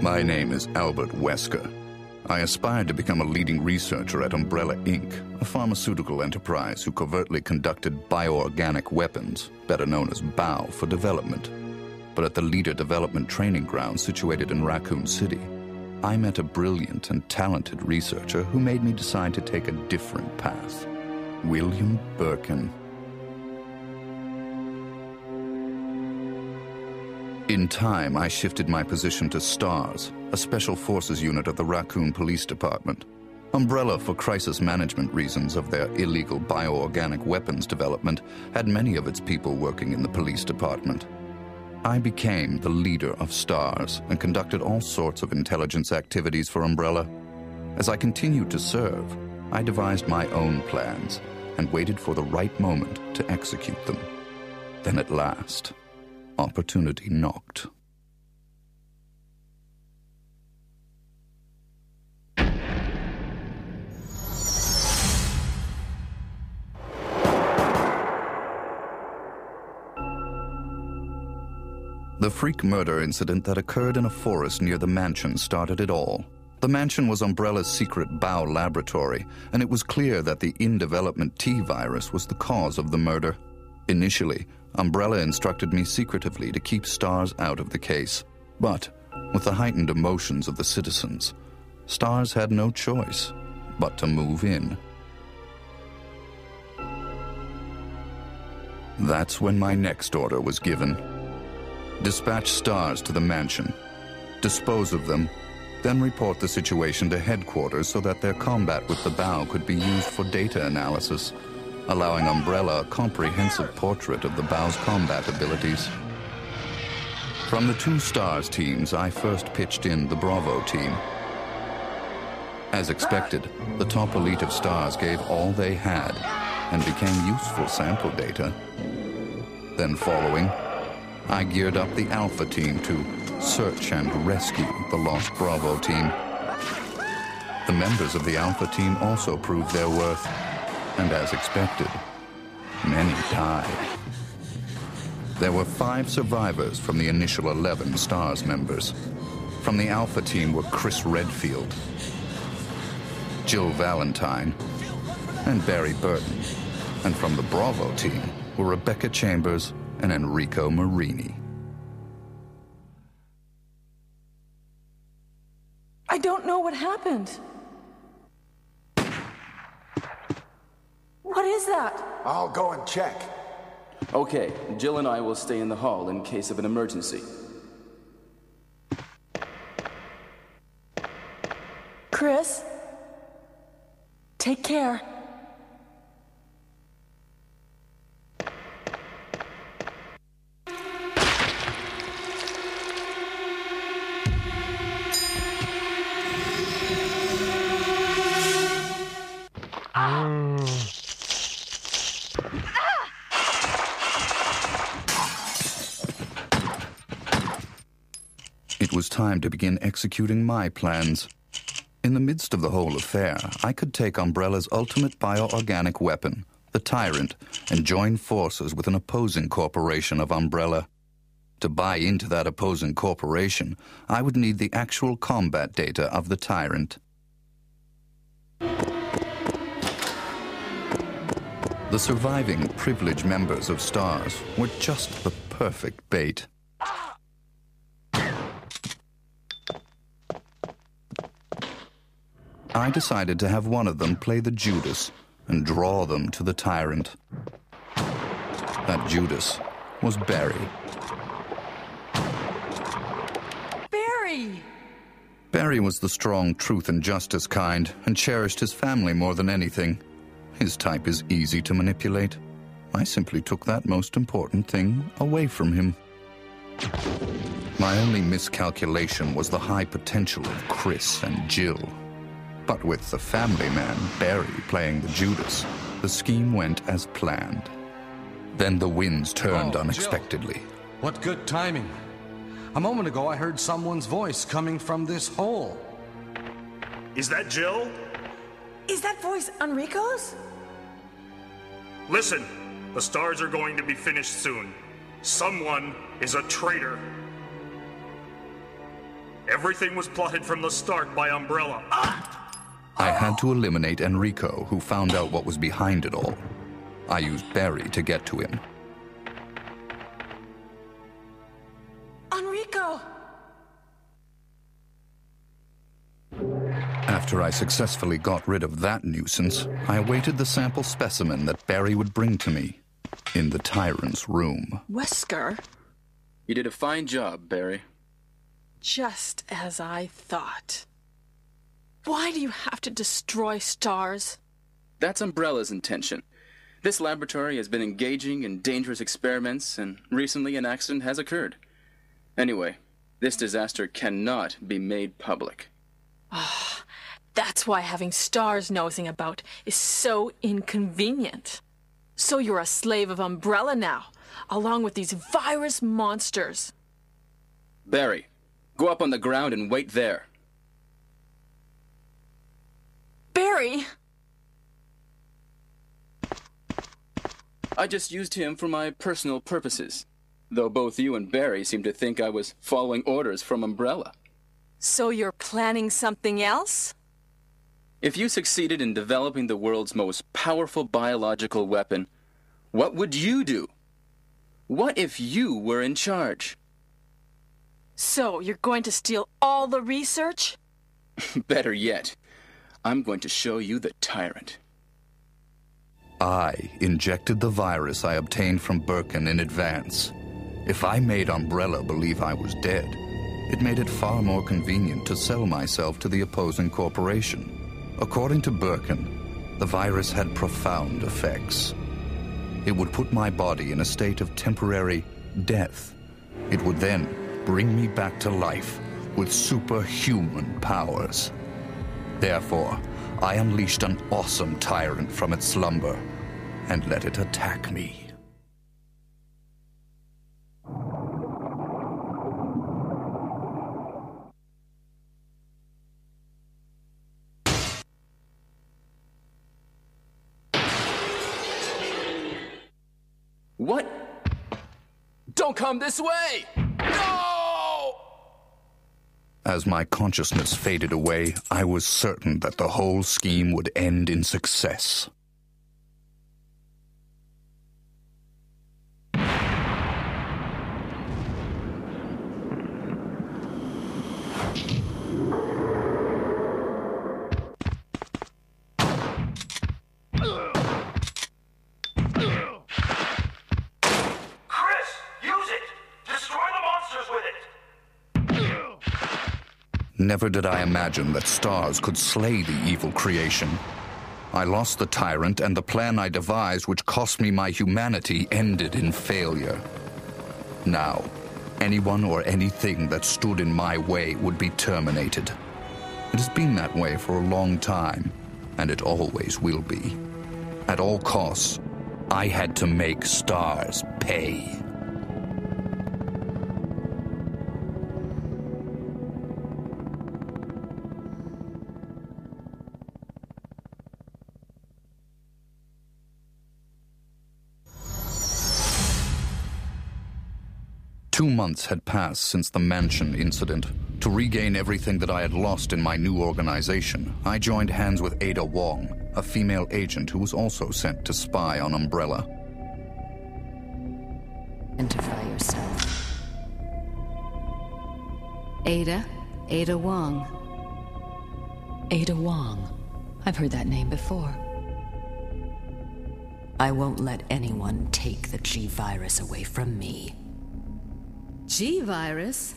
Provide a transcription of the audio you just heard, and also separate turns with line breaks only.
My name is Albert Wesker. I aspired to become a leading researcher at Umbrella Inc., a pharmaceutical enterprise who covertly conducted bioorganic weapons, better known as BOW, for development. But at the Leader Development Training Ground situated in Raccoon City, I met a brilliant and talented researcher who made me decide to take a different path. William Birkin. In time, I shifted my position to STARS, a special forces unit of the Raccoon Police Department. Umbrella, for crisis management reasons of their illegal bioorganic weapons development, had many of its people working in the police department. I became the leader of STARS and conducted all sorts of intelligence activities for Umbrella. As I continued to serve, I devised my own plans and waited for the right moment to execute them. Then at last, opportunity knocked. The freak murder incident that occurred in a forest near the mansion started it all. The mansion was Umbrella's secret BOW laboratory, and it was clear that the in-development T virus was the cause of the murder. Initially, Umbrella instructed me secretively to keep STARS out of the case. But, with the heightened emotions of the citizens, STARS had no choice but to move in. That's when my next order was given. Dispatch STARS to the mansion, dispose of them, then report the situation to headquarters so that their combat with the BOW could be used for data analysis, allowing Umbrella a comprehensive portrait of the BOW's combat abilities. From the two STARS teams, I first pitched in the Bravo team. As expected, the top elite of STARS gave all they had and became useful sample data. Then following, I geared up the Alpha team to search and rescue the lost Bravo team. The members of the Alpha team also proved their worth, and as expected, many died. There were 5 survivors from the initial 11 STARS members. From the Alpha team were Chris Redfield, Jill Valentine, and Barry Burton. And from the Bravo team were Rebecca Chambers and Enrico Marini.
I don't know what happened. What is that?
I'll go and check.
Okay, Jill and I will stay in the hall in case of an emergency.
Chris? Take care.
It was time to begin executing my plans. In the midst of the whole affair, I could take Umbrella's ultimate bioorganic weapon, the Tyrant, and join forces with an opposing corporation of Umbrella. To buy into that opposing corporation, I would need the actual combat data of the Tyrant. The surviving privileged members of STARS were just the perfect bait. I decided to have one of them play the Judas and draw them to the Tyrant. That Judas was Barry.
Barry!
Barry was the strong truth and justice kind and cherished his family more than anything. His type is easy to manipulate. I simply took that most important thing away from him. My only miscalculation was the high potential of Chris and Jill. But with the family man, Barry, playing the Judas, the scheme went as planned. Then the winds turned unexpectedly.
Jill. What good timing. A moment ago, I heard someone's voice coming from this hole.
Is that Jill?
Is that voice Enrico's?
Listen, the stars are going to be finished soon. Someone is a traitor. Everything was plotted from the start by Umbrella.
I had to eliminate Enrico, who found out what was behind it all. I used Barry to get to him.
Enrico!
After I successfully got rid of that nuisance, I awaited the sample specimen that Barry would bring to me in the Tyrant's room.
Wesker?
You did a fine job, Barry.
Just as I thought. Why do you have to destroy stars?
That's Umbrella's intention. This laboratory has been engaging in dangerous experiments, and recently an accident has occurred. Anyway, this disaster cannot be made public.
That's why having stars nosing about is so inconvenient. So you're a slave of Umbrella now, along with these virus monsters.
Barry, go up on the ground and wait there.
Barry!
I just used him for my personal purposes, though both you and Barry seem to think I was following orders from Umbrella.
So you're planning something else?
If you succeeded in developing the world's most powerful biological weapon, what would you do? What if you were in charge?
So you're going to steal all the research?
Better yet, I'm going to show you the Tyrant.
I injected the virus I obtained from Birkin in advance. If I made Umbrella believe I was dead, it made it far more convenient to sell myself to the opposing corporation. According to Birkin, the virus had profound effects. It would put my body in a state of temporary death. It would then bring me back to life with superhuman powers. Therefore, I unleashed an awesome tyrant from its slumber and let it attack me.
What? Don't come this way! No!
As my consciousness faded away, I was certain that the whole scheme would end in success. Never did I imagine that stars could slay the evil creation. I lost the tyrant, and the plan I devised, which cost me my humanity, ended in failure. Now, anyone or anything that stood in my way would be terminated. It has been that way for a long time, and it always will be. At all costs, I had to make stars pay. Two months had passed since the mansion incident. To regain everything that I had lost in my new organization, I joined hands with Ada Wong, a female agent who was also sent to spy on Umbrella.
Identify yourself. Ada Wong. Ada Wong. I've heard that name before. I won't let anyone take the G-Virus away from me.
G-Virus?